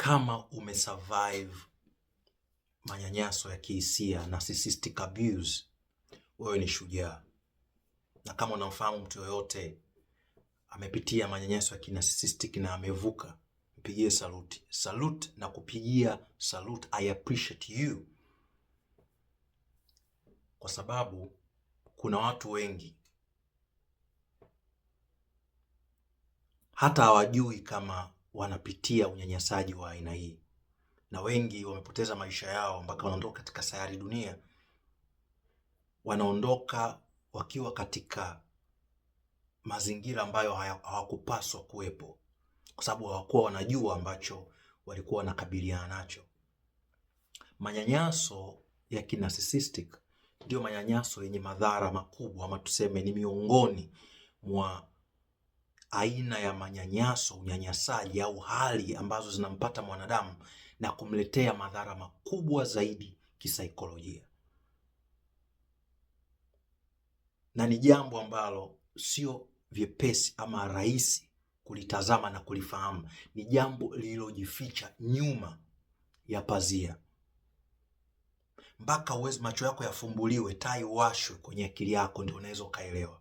Kama umesurvive manyanyaso ya kihisia, narcissistic abuse, wewe ni shujaa. Na kama unamfahamu mtu yoyote amepitia manyanyaso ya kinarcissistic na amevuka, mpigie salute. Salute na kupigia salute. I appreciate you. Kwa sababu kuna watu wengi hata hawajui kama wanapitia unyanyasaji wa aina hii, na wengi wamepoteza maisha yao mpaka wanaondoka katika sayari dunia. Wanaondoka wakiwa katika mazingira ambayo hawakupaswa kuwepo, kwa sababu hawakuwa wanajua ambacho walikuwa wanakabiliana nacho. Manyanyaso ya kinarcissistic ndio manyanyaso yenye madhara makubwa, ama tuseme ni miongoni mwa aina ya manyanyaso, unyanyasaji au hali ambazo zinampata mwanadamu na kumletea madhara makubwa zaidi kisaikolojia. Na ni jambo ambalo sio vyepesi ama rahisi kulitazama na kulifahamu. Ni jambo lililojificha nyuma ya pazia. Mpaka uweze macho yako yafumbuliwe, taa iwashwe kwenye akili yako, ndio unaweza ukaelewa.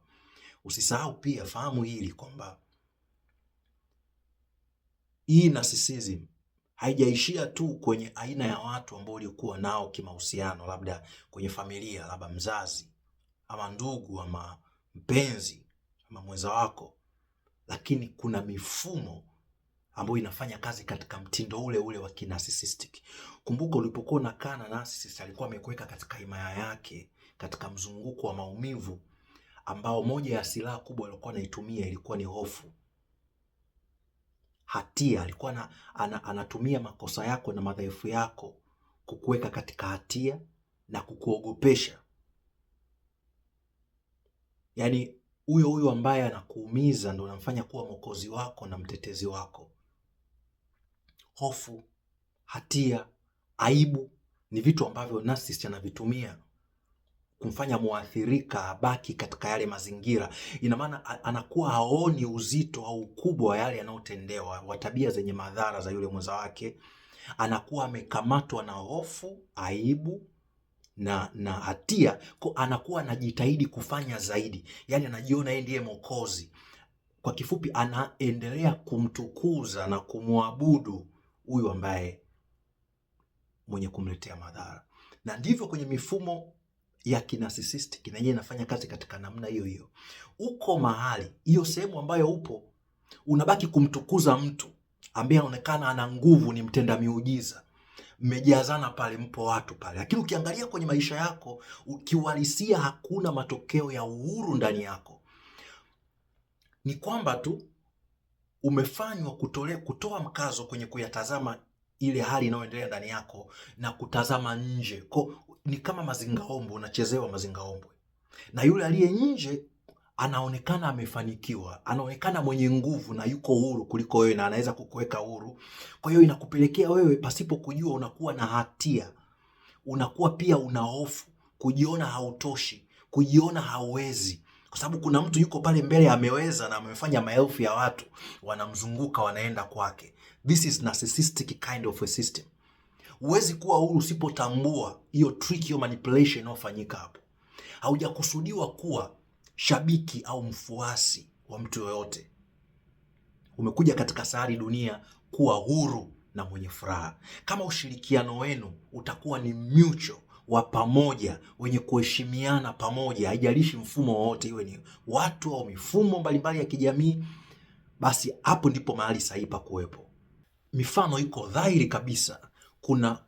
Usisahau pia, fahamu hili kwamba hii narcissism haijaishia tu kwenye aina ya watu ambao ulikuwa nao kimahusiano, labda kwenye familia, labda mzazi ama ndugu ama mpenzi ama mwenza wako, lakini kuna mifumo ambayo inafanya kazi katika mtindo ule ule wa kinarcissistic. Kumbuka ulipokuwa unakaa na narcissist, alikuwa amekuweka katika himaya yake, katika mzunguko wa maumivu ambao moja ya silaha kubwa alikuwa anaitumia ilikuwa ni hofu, hatia. Alikuwa anatumia makosa yako na madhaifu yako kukuweka katika hatia na kukuogopesha. Yaani huyo ambaye anakuumiza ndo anamfanya kuwa mwokozi wako na mtetezi wako. Hofu, hatia, aibu ni vitu ambavyo narcissist anavitumia kumfanya muathirika abaki katika yale mazingira. Ina maana anakuwa haoni uzito au ukubwa wa yale yanayotendewa, wa tabia zenye madhara za yule mwenza wake. Anakuwa amekamatwa na hofu, aibu na hatia, kwa anakuwa anajitahidi kufanya zaidi. Yaani anajiona yeye ndiye mwokozi. Kwa kifupi, anaendelea kumtukuza na kumwabudu huyu ambaye mwenye kumletea madhara. Na ndivyo kwenye mifumo ya kinarcissistic na yeye inafanya kazi katika namna hiyo hiyo. Uko mahali, hiyo sehemu ambayo upo, unabaki kumtukuza mtu ambaye anaonekana ana nguvu, ni mtenda miujiza. Mmejazana pale, mpo watu pale, lakini ukiangalia kwenye maisha yako, ukiuhalisia hakuna matokeo ya uhuru ndani yako. Ni kwamba tu umefanywa kutoa mkazo kwenye kuyatazama ile hali inayoendelea ndani yako na kutazama nje. Ni kama mazingaombwe, unachezewa mazingaombwe. Na yule aliye nje anaonekana amefanikiwa, anaonekana mwenye nguvu na yuko huru kuliko wewe na anaweza kukuweka huru. Kwa hiyo inakupelekea wewe pasipo kujua unakuwa na hatia. Unakuwa pia una hofu, kujiona hautoshi, kujiona hauwezi. Kwa sababu kuna mtu yuko pale mbele ameweza na amefanya maelfu ya watu wanamzunguka, wanaenda kwake. This is narcissistic kind of a system. Huwezi kuwa huru usipotambua hiyo trick, hiyo manipulation inayofanyika hapo. Haujakusudiwa kuwa shabiki au mfuasi wa mtu yoyote. Umekuja katika sayari dunia kuwa huru na mwenye furaha. Kama ushirikiano wenu utakuwa ni mutual, wa pamoja, wenye kuheshimiana pamoja, haijalishi mfumo wowote, iwe ni watu au mifumo mbalimbali ya kijamii, basi hapo ndipo mahali sahihi pa kuwepo. Mifano iko dhahiri kabisa.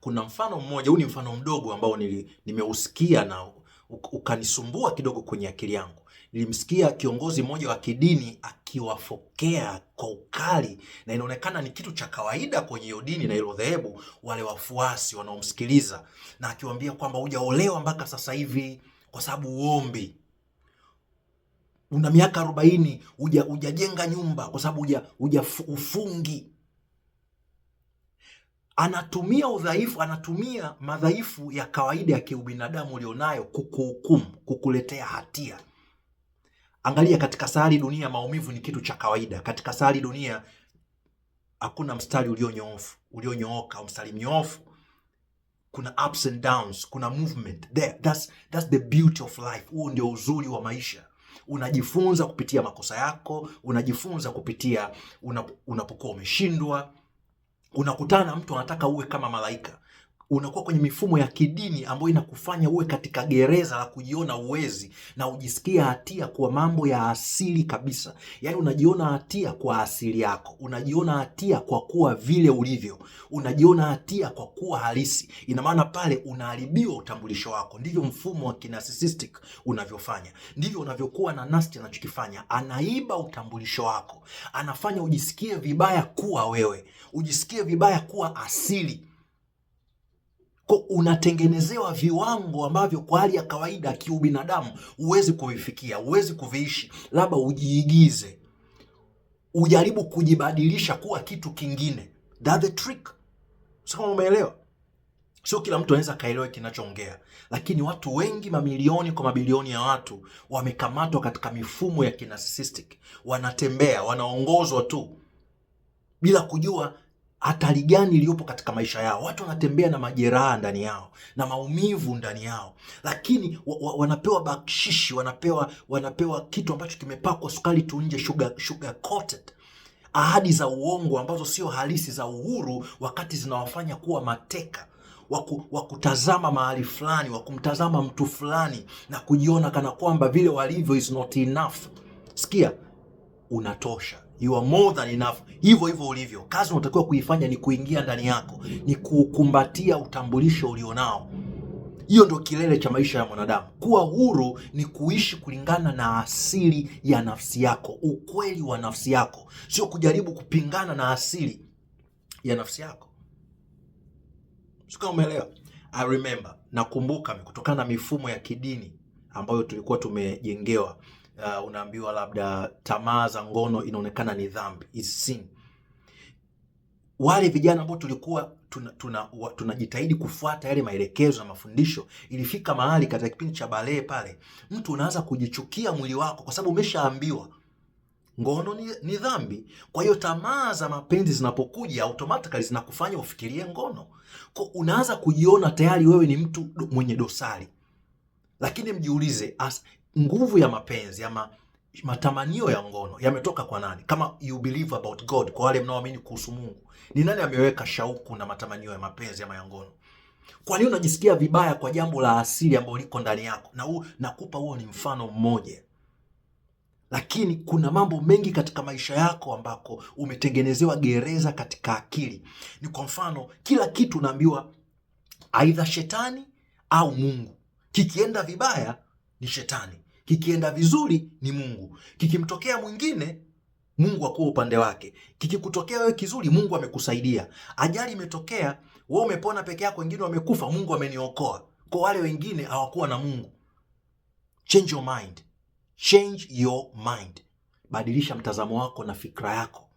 Kuna mfano mmoja, huu ni mfano mdogo ambao nimeusikia na ukanisumbua kidogo kwenye akili yangu. Nilimsikia kiongozi mmoja wa kidini akiwafokea kwa ukali, na inaonekana ni kitu cha kawaida kwenye hiyo dini na hilo dhehebu, wale wafuasi wanaomsikiliza, na akiwaambia kwamba hujaolewa mpaka sasa hivi kwa sababu uombi. Una miaka 40 hujajenga nyumba kwa sababu ufungi. Anatumia udhaifu, anatumia madhaifu ya kawaida ya kiubinadamu ulionayo kukuhukumu, kukuletea hatia. Angalia, katika sayari dunia maumivu ni kitu cha kawaida. Katika sayari dunia Hakuna mstari ulionyooka au mstari mnyoofu. Kuna ups and downs, kuna movement there. That's the beauty of life. Huo ndio uzuri wa maisha. Unajifunza kupitia makosa yako, unajifunza kupitia unapokuwa umeshindwa. Unakutana na mtu anataka uwe kama malaika. Unakuwa kwenye mifumo ya kidini ambayo inakufanya uwe katika gereza la kujiona uwezi na ujisikia hatia kwa mambo ya asili kabisa. Yaani unajiona hatia kwa asili yako, unajiona hatia kwa kuwa vile ulivyo, unajiona hatia kwa kuwa halisi. Ina maana pale unaharibiwa utambulisho wako. Ndivyo mfumo wa narcissistic unavyofanya. Ndivyo unavyokuwa na nasty anachokifanya. Anaiba utambulisho wako, anafanya ujisikie vibaya kuwa wewe, ujisikie vibaya kuwa asili. Kwa unatengenezewa viwango ambavyo kwa hali ya kawaida kiubinadamu huwezi kuvifikia, huwezi kuviishi. Labda ujiigize, ujaribu kujibadilisha kuwa kitu kingine. That's the trick. Sio kama umeelewa? Sio kila mtu anaweza kaelewa kinachoongea, lakini watu wengi, mamilioni kwa mabilioni ya watu wamekamatwa katika mifumo ya narcissistic. Wanatembea, wanaongozwa tu bila kujua hatari gani iliyopo katika maisha yao. Watu wanatembea na majeraha ndani yao na maumivu ndani yao, lakini wanapewa bakshishi, wanapewa kitu ambacho kimepakwa sukari tu nje, sugar coated, ahadi za uongo ambazo sio halisi, za uhuru, wakati zinawafanya kuwa mateka wa kutazama mahali fulani, wa kumtazama mtu fulani na kujiona kana kwamba vile walivyo is not enough. Sikia, unatosha. You are more than enough. Hivyo hivyo ulivyo. Kazi unatakiwa kuifanya ni kuingia ndani yako, ni kukumbatia utambulisho ulionao. Hiyo ndio kilele cha maisha ya mwanadamu. Kuwa huru ni kuishi kulingana na asili ya nafsi yako, ukweli wa nafsi yako, sio kujaribu kupingana na asili ya nafsi yako. Sio kama umeelewa? I remember, nakumbuka kutokana na mifumo ya kidini ambayo tulikuwa tumejengewa. Unaambiwa labda tamaa za ngono inaonekana ni dhambi, is sin. Wale vijana ambao tulikuwa tunajitahidi kufuata yale maelekezo na mafundisho, ilifika mahali katika kipindi cha balee pale, mtu unaanza kujichukia mwili wako kwa sababu umeshaambiwa ngono ni dhambi. Kwa hiyo tamaa za mapenzi zinapokuja automatically zinakufanya ufikirie ngono. Kwa unaanza kujiona tayari wewe ni mtu mwenye dosari. Lakini mjiulize, nguvu ya mapenzi ama matamanio ya ngono yametoka kwa nani? Kama you believe about God, kwa wale mnaoamini kuhusu Mungu, ni nani ameweka shauku na matamanio ya mapenzi ama ya ngono? Kwa nini unajisikia vibaya kwa jambo la asili ambalo liko ndani yako? Na nakupa huo ni mfano mmoja. Lakini kuna mambo mengi katika maisha yako ambako umetengenezewa gereza katika akili. Ni kwa mfano, kila kitu unaambiwa aidha shetani au Mungu. Kikienda vibaya ni shetani, kikienda vizuri ni Mungu. Kikimtokea mwingine, Mungu akuwa upande wake. Kikikutokea wewe kizuri, Mungu amekusaidia. Ajali imetokea, wewe umepona peke yako, wengine wamekufa, Mungu ameniokoa. Kwa wale wengine hawakuwa na Mungu. Change your mind. Change your mind. Badilisha mtazamo wako na fikra yako.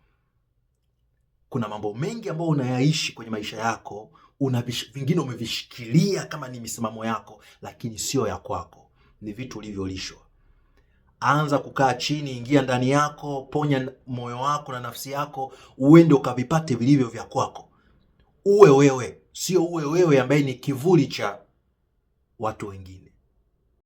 Kuna mambo mengi ambayo unayaishi kwenye maisha yako, vingine umevishikilia kama ni misimamo yako, lakini sio ya kwako. Ni vitu ulivyolishwa. Anza kukaa chini, ingia ndani yako, ponya moyo wako na nafsi yako, uende ukavipate vilivyo vya kwako. Uwe wewe, sio uwe wewe ambaye ni kivuli cha watu wengine.